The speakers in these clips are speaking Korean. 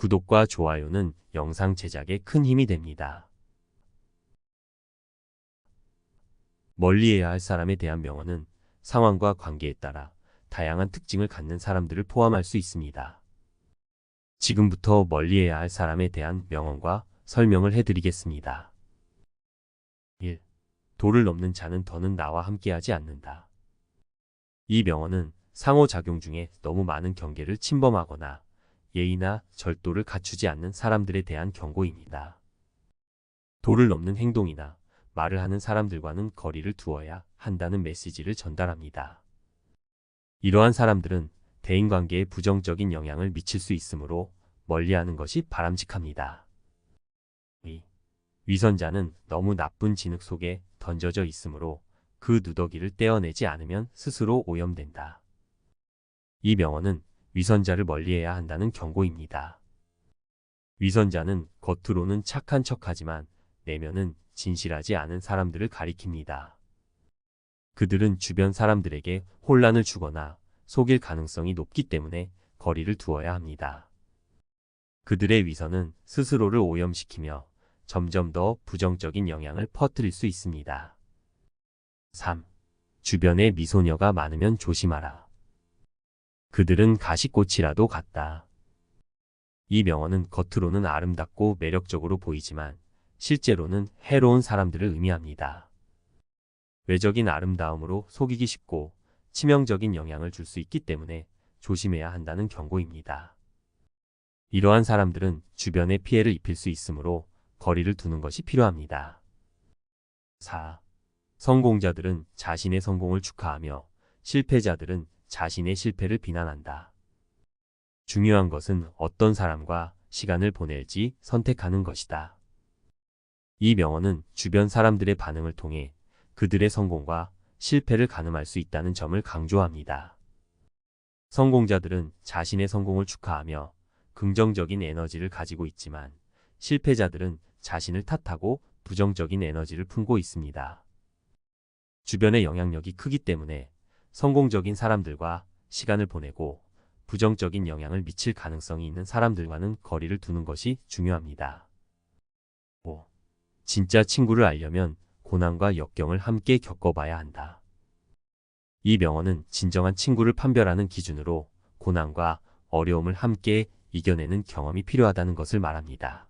구독과 좋아요는 영상 제작에 큰 힘이 됩니다. 멀리해야 할 사람에 대한 명언은 상황과 관계에 따라 다양한 특징을 갖는 사람들을 포함할 수 있습니다. 지금부터 멀리해야 할 사람에 대한 명언과 설명을 해드리겠습니다. 1. 도를 넘는 자는 더는 나와 함께하지 않는다. 이 명언은 상호작용 중에 너무 많은 경계를 침범하거나 예의나 절도를 갖추지 않는 사람들에 대한 경고입니다. 도를 넘는 행동이나 말을 하는 사람들과는 거리를 두어야 한다는 메시지를 전달합니다. 이러한 사람들은 대인관계에 부정적인 영향을 미칠 수 있으므로 멀리하는 것이 바람직합니다. 2. 위선자는 너무 나쁜 진흙 속에 던져져 있으므로 그 누더기를 떼어내지 않으면 스스로 오염된다. 이 명언은 위선자를 멀리해야 한다는 경고입니다. 위선자는 겉으로는 착한 척하지만 내면은 진실하지 않은 사람들을 가리킵니다. 그들은 주변 사람들에게 혼란을 주거나 속일 가능성이 높기 때문에 거리를 두어야 합니다. 그들의 위선은 스스로를 오염시키며 점점 더 부정적인 영향을 퍼뜨릴 수 있습니다. 3. 주변에 미소녀가 많으면 조심하라. 그들은 가시꽃이라도 같다. 이 명언은 겉으로는 아름답고 매력적으로 보이지만 실제로는 해로운 사람들을 의미합니다. 외적인 아름다움으로 속이기 쉽고 치명적인 영향을 줄 수 있기 때문에 조심해야 한다는 경고입니다. 이러한 사람들은 주변에 피해를 입힐 수 있으므로 거리를 두는 것이 필요합니다. 4. 성공자들은 자신의 성공을 축하하며 실패자들은 자신의 실패를 비난한다. 중요한 것은 어떤 사람과 시간을 보낼지 선택하는 것이다. 이 명언은 주변 사람들의 반응을 통해 그들의 성공과 실패를 가늠할 수 있다는 점을 강조합니다. 성공자들은 자신의 성공을 축하하며 긍정적인 에너지를 가지고 있지만 실패자들은 자신을 탓하고 부정적인 에너지를 품고 있습니다. 주변의 영향력이 크기 때문에 성공적인 사람들과 시간을 보내고 부정적인 영향을 미칠 가능성이 있는 사람들과는 거리를 두는 것이 중요합니다. 5. 진짜 친구를 알려면 고난과 역경을 함께 겪어봐야 한다. 이 명언은 진정한 친구를 판별하는 기준으로 고난과 어려움을 함께 이겨내는 경험이 필요하다는 것을 말합니다.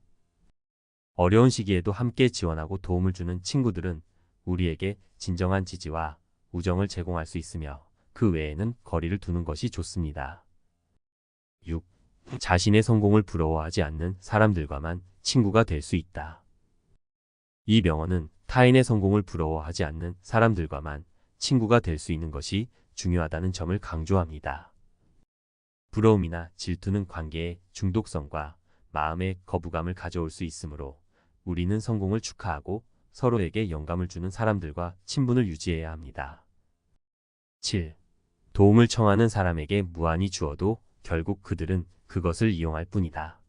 어려운 시기에도 함께 지원하고 도움을 주는 친구들은 우리에게 진정한 지지와 우정을 제공할 수 있으며 그 외에는 거리를 두는 것이 좋습니다. 6. 자신의 성공을 부러워하지 않는 사람들과만 친구가 될 수 있다. 이 명언은 타인의 성공을 부러워하지 않는 사람들과만 친구가 될 수 있는 것이 중요하다는 점을 강조합니다. 부러움이나 질투는 관계의 중독성과 마음의 거부감을 가져올 수 있으므로 우리는 성공을 축하하고 서로에게 영감을 주는 사람들과 친분을 유지해야 합니다. 7. 도움을 청하는 사람에게 무한히 주어도 결국 그들은 그것을 이용할 뿐이다.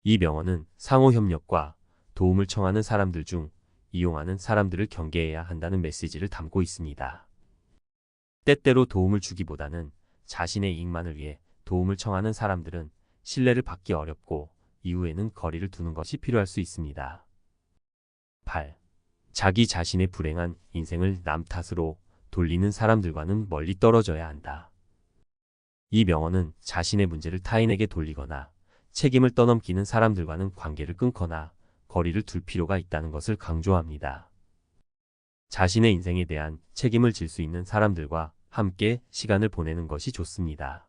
이 명언은 상호 협력과 도움을 청하는 사람들 중 이용하는 사람들을 경계해야 한다는 메시지를 담고 있습니다. 때때로 도움을 주기보다는 자신의 이익만을 위해 도움을 청하는 사람들은 신뢰를 받기 어렵고 이후에는 거리를 두는 것이 필요할 수 있습니다. 8. 자기 자신의 불행한 인생을 남 탓으로 돌리는 사람들과는 멀리 떨어져야 한다. 이 명언은 자신의 문제를 타인에게 돌리거나 책임을 떠넘기는 사람들과는 관계를 끊거나 거리를 둘 필요가 있다는 것을 강조합니다. 자신의 인생에 대한 책임을 질 수 있는 사람들과 함께 시간을 보내는 것이 좋습니다.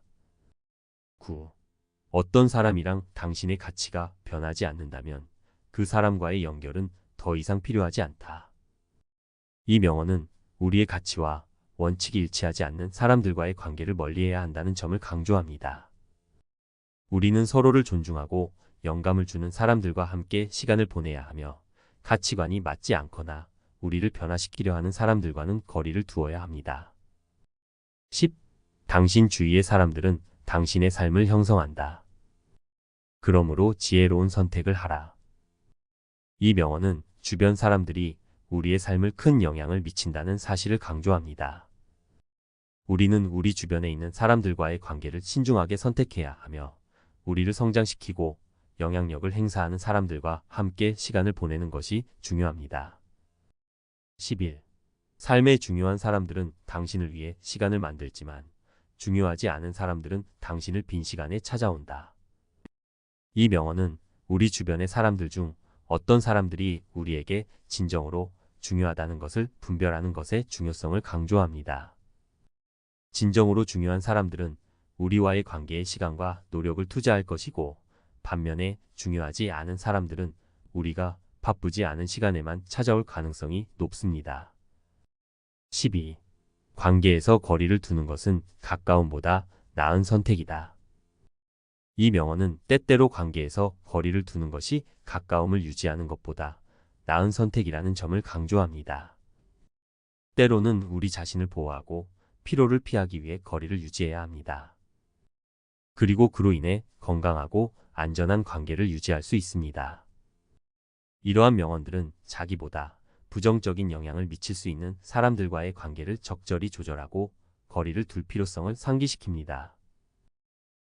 9. 어떤 사람이랑 당신의 가치가 변하지 않는다면 그 사람과의 연결은 더 이상 필요하지 않다. 이 명언은 우리의 가치와 원칙이 일치하지 않는 사람들과의 관계를 멀리해야 한다는 점을 강조합니다. 우리는 서로를 존중하고 영감을 주는 사람들과 함께 시간을 보내야 하며 가치관이 맞지 않거나 우리를 변화시키려 하는 사람들과는 거리를 두어야 합니다. 10. 당신 주위의 사람들은 당신의 삶을 형성한다. 그러므로 지혜로운 선택을 하라. 이 명언은 주변 사람들이 우리의 삶을 큰 영향을 미친다는 사실을 강조합니다. 우리는 우리 주변에 있는 사람들과의 관계를 신중하게 선택해야 하며 우리를 성장시키고 영향력을 행사하는 사람들과 함께 시간을 보내는 것이 중요합니다. 11. 삶의 중요한 사람들은 당신을 위해 시간을 만들지만 중요하지 않은 사람들은 당신을 빈 시간에 찾아온다. 이 명언은 우리 주변의 사람들 중 어떤 사람들이 우리에게 진정으로 중요하다는 것을 분별하는 것의 중요성을 강조합니다. 진정으로 중요한 사람들은 우리와의 관계에 시간과 노력을 투자할 것이고, 반면에 중요하지 않은 사람들은 우리가 바쁘지 않은 시간에만 찾아올 가능성이 높습니다. 12. 관계에서 거리를 두는 것은 가까움보다 나은 선택이다. 이 명언은 때때로 관계에서 거리를 두는 것이 가까움을 유지하는 것보다 나은 선택이라는 점을 강조합니다. 때로는 우리 자신을 보호하고 피로를 피하기 위해 거리를 유지해야 합니다. 그리고 그로 인해 건강하고 안전한 관계를 유지할 수 있습니다. 이러한 명언들은 자기보다 부정적인 영향을 미칠 수 있는 사람들과의 관계를 적절히 조절하고 거리를 둘 필요성을 상기시킵니다.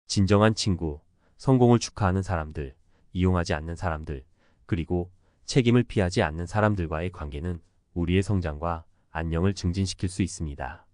진정한 친구, 성공을 축하하는 사람들, 이용하지 않는 사람들, 그리고 책임을 피하지 않는 사람들과의 관계는 우리의 성장과 안녕을 증진시킬 수 있습니다.